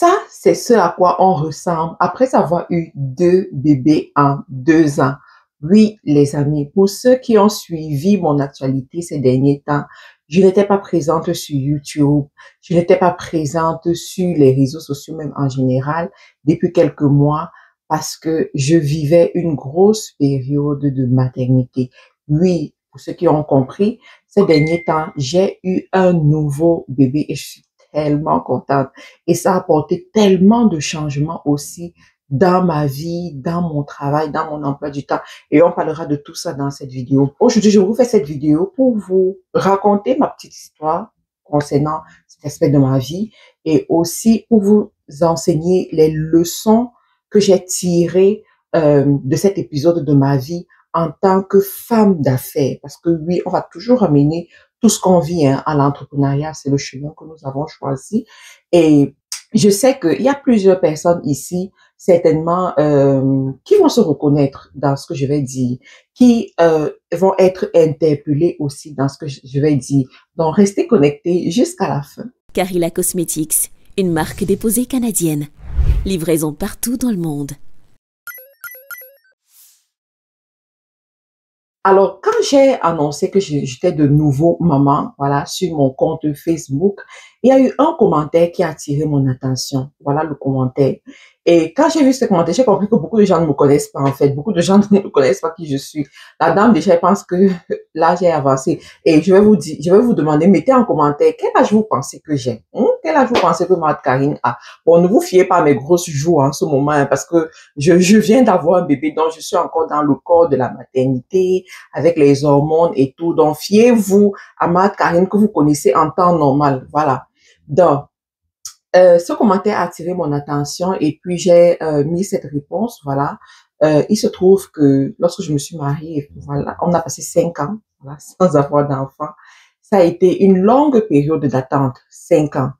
Ça, c'est ce à quoi on ressemble après avoir eu 2 bébés en 2 ans. Oui, les amis, pour ceux qui ont suivi mon actualité ces derniers temps, je n'étais pas présente sur YouTube, je n'étais pas présente sur les réseaux sociaux même en général depuis quelques mois parce que je vivais une grosse période de maternité. Oui, pour ceux qui ont compris, ces derniers temps, j'ai eu un nouveau bébé et je suis tellement contente. Et ça a apporté tellement de changements aussi dans ma vie, dans mon travail, dans mon emploi du temps. Et on parlera de tout ça dans cette vidéo. Aujourd'hui, je vous fais cette vidéo pour vous raconter ma petite histoire concernant cet aspect de ma vie et aussi pour vous enseigner les leçons que j'ai tirées de cet épisode de ma vie en tant que femme d'affaires. Parce que oui, on va toujours amener tout ce qu'on vit à l'entrepreneuriat, c'est le chemin que nous avons choisi. Et je sais qu'il y a plusieurs personnes ici, certainement, qui vont se reconnaître dans ce que je vais dire, qui vont être interpellées aussi dans ce que je vais dire. Donc, restez connectés jusqu'à la fin. Carilla Cosmetics, une marque déposée canadienne. Livraison partout dans le monde. Alors, quand j'ai annoncé que j'étais de nouveau maman, voilà, sur mon compte Facebook, il y a eu un commentaire qui a attiré mon attention. Voilà le commentaire. Et quand j'ai vu ce commentaire, j'ai compris que beaucoup de gens ne me connaissent pas, en fait. Beaucoup de gens ne me connaissent pas qui je suis. La dame, déjà, elle pense que là, j'ai avancé. Et je vais vous dire, je vais vous demander, mettez en commentaire, quel âge vous pensez que j'ai? Quel âge vous pensez que ma Karine a? Bon, ne vous fiez pas à mes grosses joues en ce moment, hein, parce que je viens d'avoir un bébé, donc je suis encore dans le corps de la maternité, avec les hormones et tout. Donc, fiez-vous à ma Karine que vous connaissez en temps normal. Voilà. Donc, ce commentaire a attiré mon attention et puis j'ai mis cette réponse. Voilà. Il se trouve que lorsque je me suis mariée, voilà, on a passé 5 ans, voilà, sans avoir d'enfant. Ça a été une longue période d'attente, 5 ans.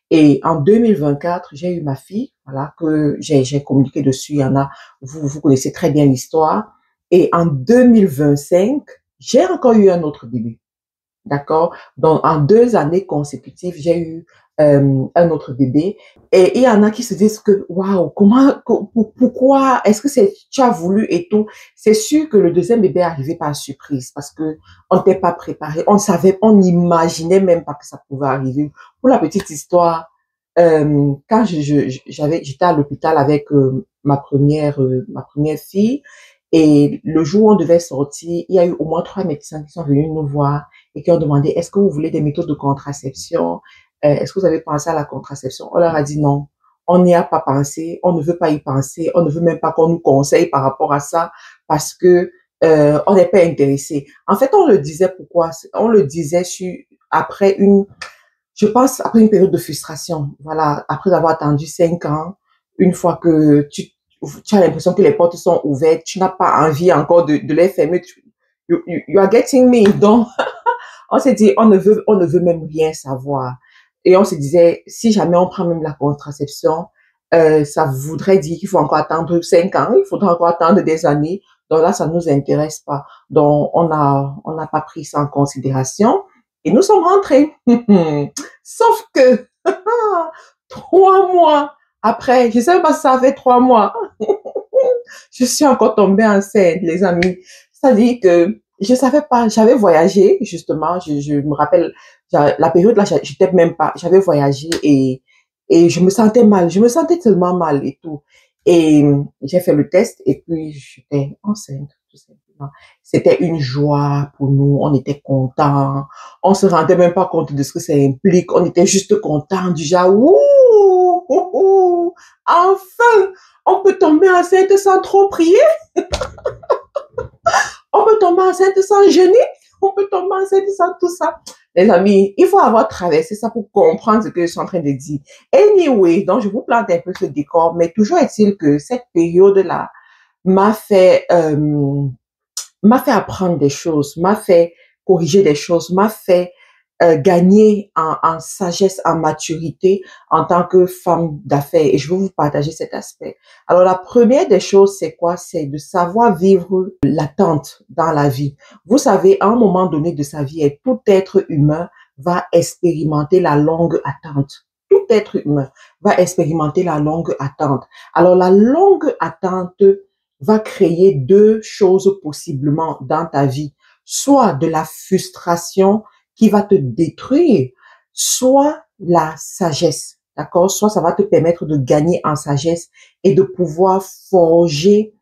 Et en 2024, j'ai eu ma fille, voilà, que j'ai communiqué dessus. Il y en a, vous connaissez très bien l'histoire. Et en 2025, j'ai encore eu un autre bébé. D'accord? Donc, en 2 années consécutives, j'ai eu un autre bébé. Et il y en a qui se disent que, waouh, pourquoi, est-ce que tu as voulu et tout? C'est sûr que le deuxième bébé est arrivé par surprise parce que on n'était pas préparé. On savait, on n'imaginait même pas que ça pouvait arriver. Pour la petite histoire, quand j'étais à l'hôpital avec ma première fille, et le jour où on devait sortir, il y a eu au moins 3 médecins qui sont venus nous voir et qui ont demandé, est-ce que vous voulez des méthodes de contraception? Est-ce que vous avez pensé à la contraception? On leur a dit non. On n'y a pas pensé. On ne veut pas y penser. On ne veut même pas qu'on nous conseille par rapport à ça parce que on n'est pas intéressé. En fait, on le disait pourquoi? On le disait après je pense, après une période de frustration. Voilà. Après avoir attendu 5 ans, une fois que tu as l'impression que les portes sont ouvertes, tu n'as pas envie encore de les fermer. You are getting me. Donc, on s'est dit, on ne veut même rien savoir. Et on se disait, si jamais on prend même la contraception, ça voudrait dire qu'il faut encore attendre 5 ans, il faudra encore attendre des années. Donc là, ça ne nous intéresse pas. Donc, on n'a pas pris ça en considération et nous sommes rentrés. Sauf que, 3 mois après, je ne sais pas si ça fait 3 mois, je suis encore tombée enceinte, les amis. C'est-à-dire que je savais pas, j'avais voyagé, justement, je me rappelle, la période là, j'étais même pas, j'avais voyagé et je me sentais mal, je me sentais tellement mal et tout. Et j'ai fait le test et puis j'étais enceinte, tout simplement. C'était une joie pour nous, on était contents, on se rendait même pas compte de ce que ça implique, on était juste contents, du genre, ouh, ouh, ouh, enfin, on peut tomber enceinte sans trop prier. On peut tomber enceinte sans jeûner. On peut tomber enceinte sans tout ça. Les amis, il faut avoir traversé ça pour comprendre ce que je suis en train de dire. Anyway, donc je vous plante un peu ce décor, mais toujours est-il que cette période-là m'a fait apprendre des choses, m'a fait corriger des choses, m'a fait gagner en sagesse, en maturité en tant que femme d'affaires. Et je veux vous partager cet aspect. Alors, la première des choses, c'est quoi? C'est de savoir vivre l'attente dans la vie. Vous savez, à un moment donné de sa vie, tout être humain va expérimenter la longue attente. tout être humain va expérimenter la longue attente. Alors, la longue attente va créer deux choses possiblement dans ta vie. Soit de la frustration qui va te détruire, soit la sagesse, d'accord? Soit ça va te permettre de gagner en sagesse et de pouvoir forger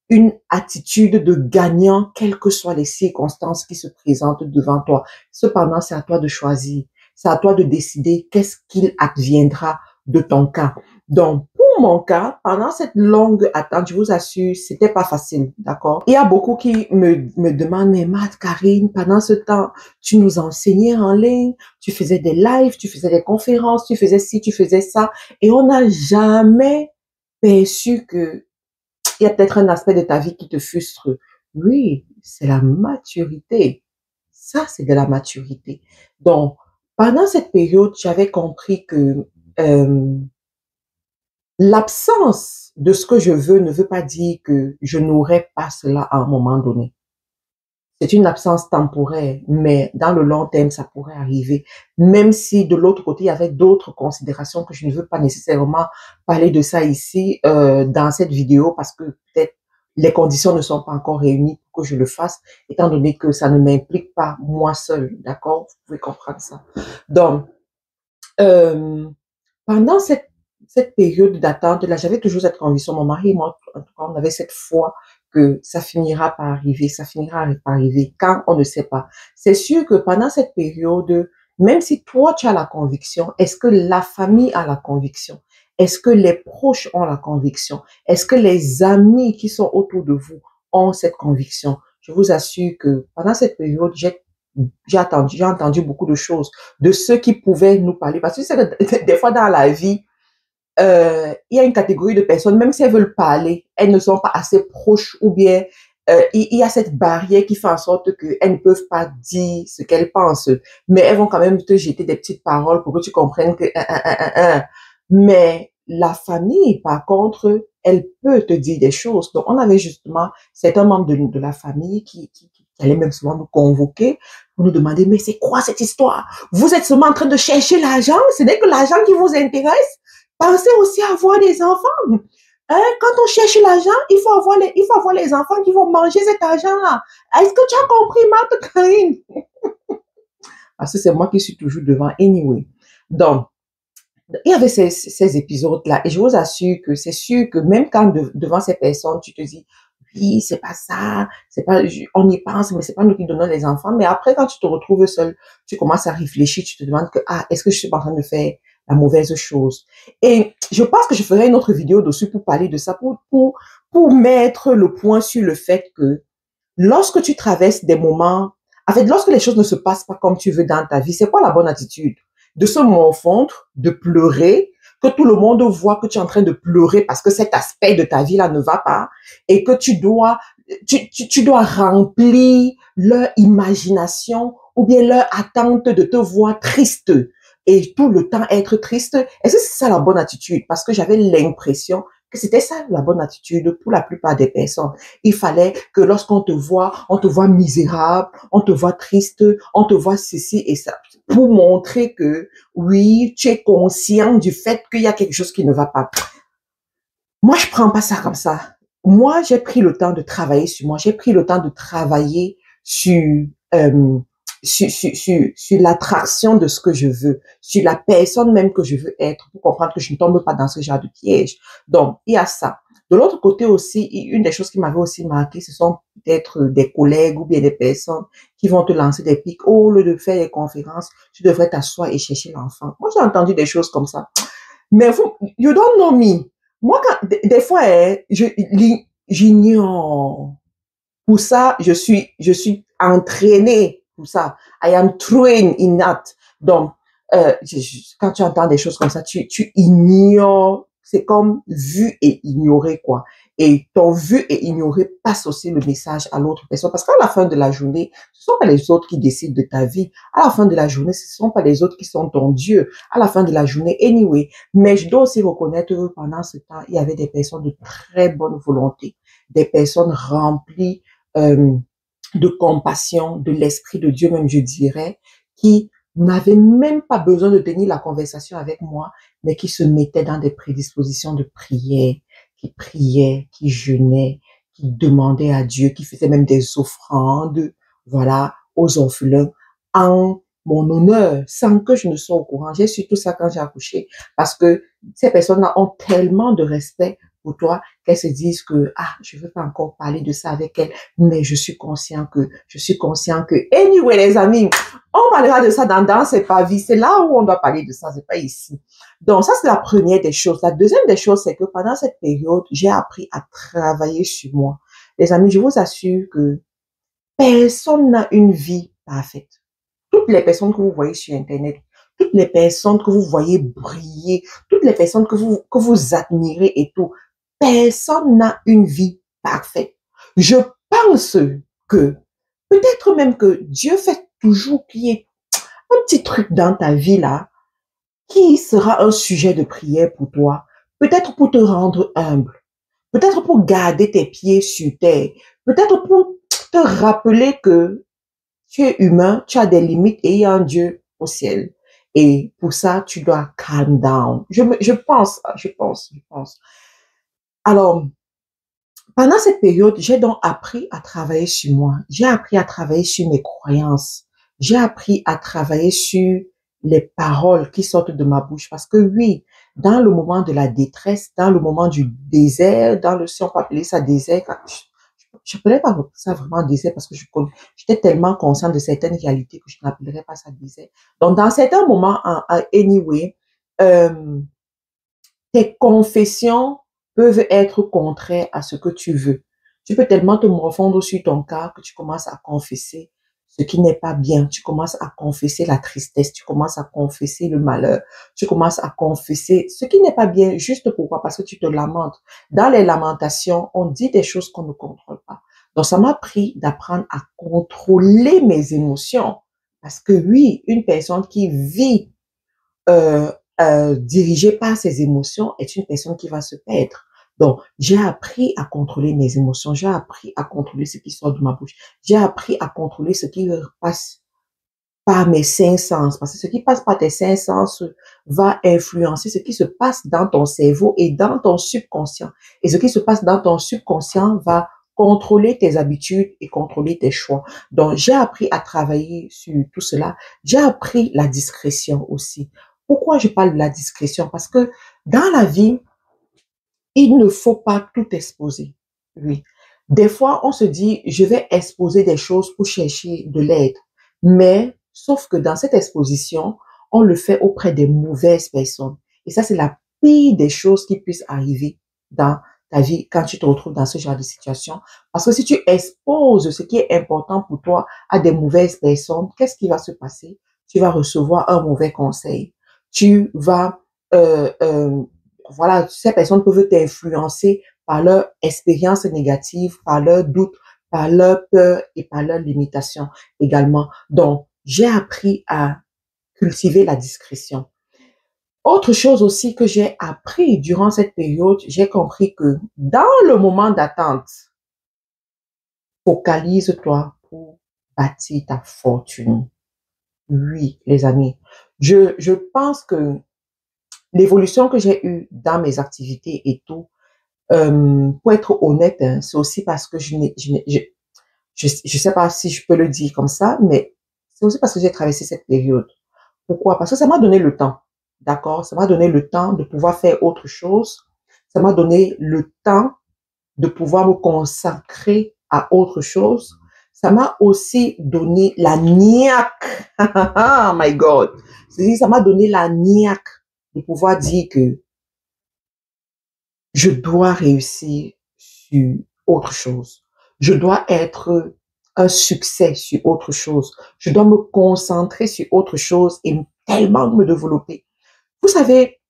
une attitude de gagnant, quelles que soient les circonstances qui se présentent devant toi. Cependant, c'est à toi de choisir. C'est à toi de décider qu'est-ce qu'il adviendra de ton cas. Donc, pour mon cas, pendant cette longue attente, je vous assure, c'était pas facile, d'accord? Il y a beaucoup qui me demandent, mais Matt, Karine, pendant ce temps, tu nous enseignais en ligne, tu faisais des lives, tu faisais des conférences, tu faisais ci, tu faisais ça, et on n'a jamais perçu que il y a peut-être un aspect de ta vie qui te frustre. Oui, c'est la maturité. Ça, c'est de la maturité. Donc, pendant cette période, j'avais compris que euh, l'absence de ce que je veux ne veut pas dire que je n'aurai pas cela à un moment donné. C'est une absence temporaire, mais dans le long terme, ça pourrait arriver. Même si de l'autre côté, il y avait d'autres considérations que je ne veux pas nécessairement parler de ça ici dans cette vidéo parce que peut-être les conditions ne sont pas encore réunies pour que je le fasse, étant donné que ça ne m'implique pas moi seule, d'accord? Vous pouvez comprendre ça. Donc, euh, pendant cette période d'attente, là, j'avais toujours cette conviction, mon mari et moi, en tout cas, on avait cette foi que ça finira par arriver, ça finira par arriver quand on ne sait pas. C'est sûr que pendant cette période, même si toi, tu as la conviction, est-ce que la famille a la conviction? Est-ce que les proches ont la conviction? Est-ce que les amis qui sont autour de vous ont cette conviction? Je vous assure que pendant cette période, j'ai entendu beaucoup de choses de ceux qui pouvaient nous parler. Parce que c'est que des fois dans la vie, il y a une catégorie de personnes, même si elles veulent parler, elles ne sont pas assez proches ou bien il y a cette barrière qui fait en sorte qu'elles ne peuvent pas dire ce qu'elles pensent. Mais elles vont quand même te jeter des petites paroles pour que tu comprennes que... Mais la famille, par contre, elle peut te dire des choses. Donc, on avait justement certains membres de la famille qui allaient même souvent nous convoquer pour nous demander, mais c'est quoi cette histoire? Vous êtes seulement en train de chercher l'argent? Ce n'est que l'argent qui vous intéresse? Pensez aussi à avoir des enfants. Hein? Quand on cherche l'argent, il faut avoir les enfants qui vont manger cet argent-là. Est-ce que tu as compris, Marthe Karine? Parce que c'est moi qui suis toujours devant anyway. Donc, il y avait ces épisodes-là et je vous assure que c'est sûr que même quand devant ces personnes, tu te dis, oui, c'est pas ça, c'est pas, on y pense, mais c'est pas nous qui donnons les enfants. Mais après, quand tu te retrouves seul, tu commences à réfléchir, tu te demandes que, ah, est-ce que je suis pas en train de faire la mauvaise chose? Et je pense que je ferai une autre vidéo dessus pour parler de ça, pour mettre le point sur le fait que lorsque tu traverses des moments, en fait, lorsque les choses ne se passent pas comme tu veux dans ta vie, c'est quoi la bonne attitude? De se morfondre, de pleurer, que tout le monde voit que tu es en train de pleurer parce que cet aspect de ta vie-là ne va pas et que tu dois remplir leur imagination ou bien leur attente de te voir triste et tout le temps être triste. Est-ce que c'est ça la bonne attitude? Parce que j'avais l'impression que c'était ça la bonne attitude pour la plupart des personnes. Il fallait que lorsqu'on on te voit misérable, on te voit triste, on te voit ceci et ça, pour montrer que oui, tu es conscient du fait qu'il y a quelque chose qui ne va pas. Moi, je prends pas ça comme ça. Moi, j'ai pris le temps de travailler sur moi. J'ai pris le temps de travailler euh, sur l'attraction de ce que je veux, sur la personne même que je veux être, pour comprendre que je ne tombe pas dans ce genre de piège. Donc, il y a ça. De l'autre côté aussi, une des choses qui m'avait aussi marqué, ce sont peut-être des collègues ou bien des personnes qui vont te lancer des pics. Au lieu de faire des conférences, tu devrais t'asseoir et chercher l'enfant. Moi, j'ai entendu des choses comme ça. Mais vous, you don't know me. Moi, des fois, j'ignore. Pour ça, je suis entraînée pour ça. I am trained in that. Donc, quand tu entends des choses comme ça, tu ignores. C'est comme vu et ignoré, quoi. Et ton vu et ignoré passe aussi le message à l'autre personne. Parce qu'à la fin de la journée, ce ne sont pas les autres qui décident de ta vie. À la fin de la journée, ce ne sont pas les autres qui sont ton Dieu. À la fin de la journée, anyway. Mais je dois aussi reconnaître que pendant ce temps, il y avait des personnes de très bonne volonté. Des personnes remplies de compassion, de l'esprit de Dieu même, je dirais, qui n'avaient même pas besoin de tenir la conversation avec moi, mais qui se mettaient dans des prédispositions de prière, qui jeûnaient, qui demandaient à Dieu, qui faisaient même des offrandes, voilà, aux orphelins, en mon honneur, sans que je ne sois au courant. J'ai su tout ça quand j'ai accouché, parce que ces personnes-là ont tellement de respect pour toi qu'elles se disent que, ah, je veux pas encore parler de ça avec elle, mais je suis conscient que, anyway, les amis, on parlera de ça dans C'est pas vie. C'est là où on doit parler de ça, c'est pas ici. Donc, ça, c'est la première des choses. La deuxième des choses, c'est que pendant cette période, j'ai appris à travailler sur moi. Les amis, je vous assure que personne n'a une vie parfaite. Toutes les personnes que vous voyez sur Internet, toutes les personnes que vous voyez briller, toutes les personnes que vous admirez et tout, personne n'a une vie parfaite. Je pense que peut-être même que Dieu fait toujours qu'il y ait un petit truc dans ta vie là qui sera un sujet de prière pour toi, peut-être pour te rendre humble, peut-être pour garder tes pieds sur terre, peut-être pour te rappeler que tu es humain, tu as des limites et il y a un Dieu au ciel. Et pour ça, tu dois calm down. Je pense. Alors, pendant cette période, j'ai donc appris à travailler sur moi. J'ai appris à travailler sur mes croyances. J'ai appris à travailler sur les paroles qui sortent de ma bouche. Parce que oui, dans le moment de la détresse, dans le moment du désert, si on peut appeler ça désert, je n'appelais pas ça vraiment désert parce que j'étais tellement consciente de certaines réalités que je n'appellerais pas ça désert. Donc, dans certains moments, anyway, tes confessions peuvent être contraires à ce que tu veux. Tu peux tellement te morfondre sur ton cas que tu commences à confesser ce qui n'est pas bien. Tu commences à confesser la tristesse, tu commences à confesser le malheur, tu commences à confesser ce qui n'est pas bien. Juste pourquoi? Parce que tu te lamentes. Dans les lamentations, on dit des choses qu'on ne contrôle pas. Donc, ça m'a pris d'apprendre à contrôler mes émotions. Parce que oui, une personne qui vit dirigée par ses émotions est une personne qui va se perdre. Donc, j'ai appris à contrôler mes émotions, j'ai appris à contrôler ce qui sort de ma bouche, j'ai appris à contrôler ce qui passe par mes cinq sens, parce que ce qui passe par tes cinq sens va influencer ce qui se passe dans ton cerveau et dans ton subconscient. Et ce qui se passe dans ton subconscient va contrôler tes habitudes et contrôler tes choix. Donc, j'ai appris à travailler sur tout cela. J'ai appris la discrétion aussi. Pourquoi je parle de la discrétion? Parce que dans la vie, il ne faut pas tout exposer. Oui. Des fois, on se dit, je vais exposer des choses pour chercher de l'aide. Mais, sauf que dans cette exposition, on le fait auprès des mauvaises personnes. Et ça, c'est la pire des choses qui puissent arriver dans ta vie quand tu te retrouves dans ce genre de situation. Parce que si tu exposes ce qui est important pour toi à des mauvaises personnes, qu'est-ce qui va se passer? Tu vas recevoir un mauvais conseil. Tu vas, voilà, ces personnes peuvent t'influencer par leur expérience négative, par leurs doutes, par leur peur et par leurs limitations également. Donc, j'ai appris à cultiver la discrétion. Autre chose aussi que j'ai appris durant cette période, j'ai compris que dans le moment d'attente, focalise-toi pour bâtir ta fortune. Oui, les amis, je pense que l'évolution que j'ai eue dans mes activités et tout, pour être honnête, hein, c'est aussi parce que je sais pas si je peux le dire comme ça, mais c'est aussi parce que j'ai traversé cette période. Pourquoi? Parce que ça m'a donné le temps. D'accord? Ça m'a donné le temps de pouvoir faire autre chose. Ça m'a donné le temps de pouvoir me consacrer à autre chose. Ça m'a aussi donné la niaque. Oh my God. C'est-à-dire, ça m'a donné la niaque de pouvoir dire que je dois réussir sur autre chose. Je dois être un succès sur autre chose. Je dois me concentrer sur autre chose et tellement me développer. Vous savez,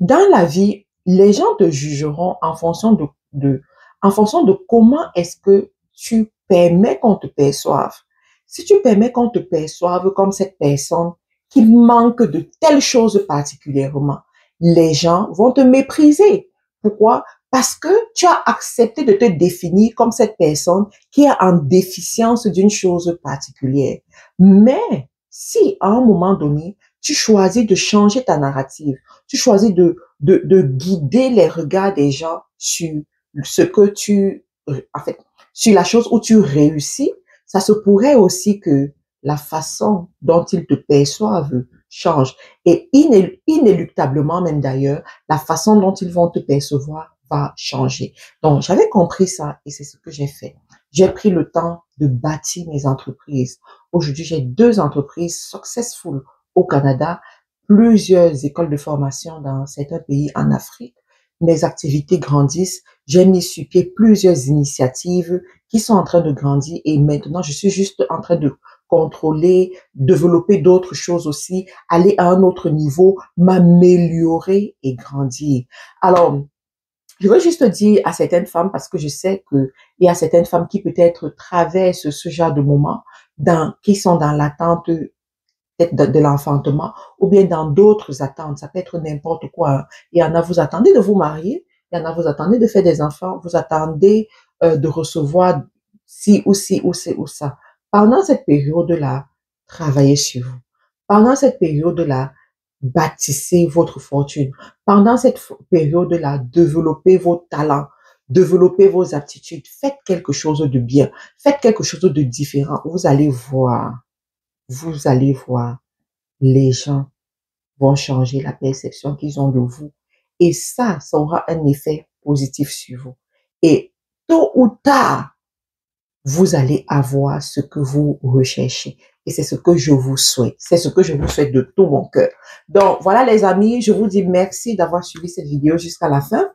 dans la vie, les gens te jugeront en fonction de comment est-ce que tu permets qu'on te perçoive. Si tu permets qu'on te perçoive comme cette personne qui manque de telle chose particulièrement, les gens vont te mépriser. Pourquoi? Parce que tu as accepté de te définir comme cette personne qui est en déficience d'une chose particulière. Mais si à un moment donné, tu choisis de changer ta narrative, tu choisis de guider les regards des gens sur ce que en fait, sur la chose où tu réussis, ça se pourrait aussi que la façon dont ils te perçoivent change. Et inéluctablement même d'ailleurs, la façon dont ils vont te percevoir va changer. Donc, j'avais compris ça et c'est ce que j'ai fait. J'ai pris le temps de bâtir mes entreprises. Aujourd'hui, j'ai 2 entreprises successful au Canada, plusieurs écoles de formation dans certains pays en Afrique. Mes activités grandissent. J'ai mis sur pied plusieurs initiatives qui sont en train de grandir et maintenant, je suis juste en train de contrôler, développer d'autres choses aussi, aller à un autre niveau, m'améliorer et grandir. Alors, je veux juste dire à certaines femmes, parce que je sais qu'il y a certaines femmes qui peut-être traversent ce genre de moments, qui sont dans l'attente peut-être de l'enfantement, ou bien dans d'autres attentes. Ça peut être n'importe quoi. Hein. Il y en a, vous attendez de vous marier, il y en a, vous attendez de faire des enfants, vous attendez de recevoir ci ou ci ou ci ou ça. Pendant cette période-là, travaillez sur vous. Pendant cette période-là, bâtissez votre fortune. Pendant cette période-là, développez vos talents, développez vos aptitudes. Faites quelque chose de bien. Faites quelque chose de différent. Vous allez voir, les gens vont changer la perception qu'ils ont de vous. Et ça aura un effet positif sur vous. Et tôt ou tard, vous allez avoir ce que vous recherchez. Et c'est ce que je vous souhaite. C'est ce que je vous souhaite de tout mon cœur. Donc, voilà les amis, je vous dis merci d'avoir suivi cette vidéo jusqu'à la fin.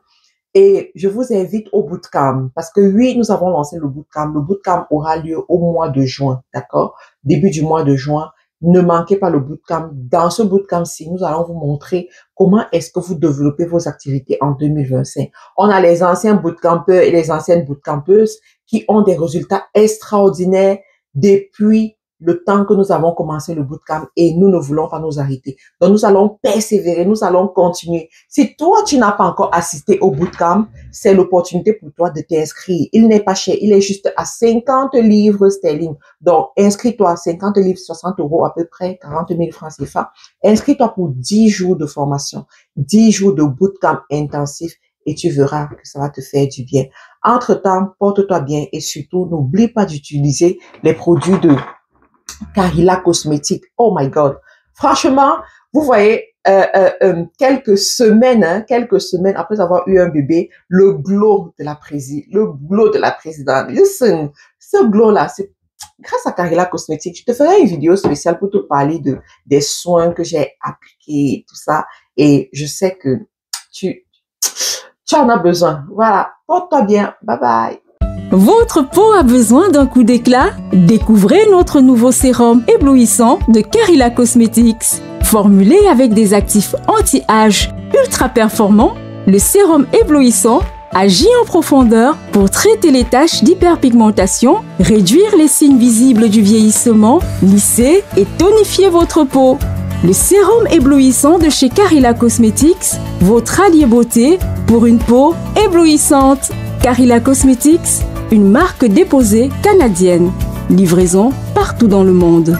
Et je vous invite au bootcamp. Parce que oui, nous avons lancé le bootcamp. Le bootcamp aura lieu au mois de juin, d'accord? Début du mois de juin. Ne manquez pas le bootcamp. Dans ce bootcamp-ci, nous allons vous montrer comment est-ce que vous développez vos activités en 2025. On a les anciens bootcampeurs et les anciennes bootcampeuses qui ont des résultats extraordinaires depuis le temps que nous avons commencé le bootcamp et nous ne voulons pas nous arrêter. Donc, nous allons persévérer, nous allons continuer. Si toi, tu n'as pas encore assisté au bootcamp, c'est l'opportunité pour toi de t'inscrire. Il n'est pas cher, il est juste à 50 livres sterling. Donc, inscris-toi, 50 livres, 60 € à peu près, 40 000 francs CFA. Inscris-toi pour 10 jours de formation, 10 jours de bootcamp intensif et tu verras que ça va te faire du bien. Entre-temps, porte-toi bien et surtout, n'oublie pas d'utiliser les produits de Carilla Cosmétiques. Oh my God. Franchement, vous voyez, quelques semaines après avoir eu un bébé, le glow de la présidente. Listen, ce glow-là, c'est grâce à Carilla Cosmétiques. Je te ferai une vidéo spéciale pour te parler des soins que j'ai appliqués et tout ça. Et je sais que tu en as besoin. Voilà. Porte-toi bien. Bye bye. Votre peau a besoin d'un coup d'éclat? Découvrez notre nouveau sérum éblouissant de Carilla Cosmetics. Formulé avec des actifs anti-âge ultra performants, le sérum éblouissant agit en profondeur pour traiter les taches d'hyperpigmentation, réduire les signes visibles du vieillissement, lisser et tonifier votre peau. Le sérum éblouissant de chez Carilla Cosmetics, votre allié beauté pour une peau éblouissante. Carilla Cosmetics, une marque déposée canadienne. Livraison partout dans le monde.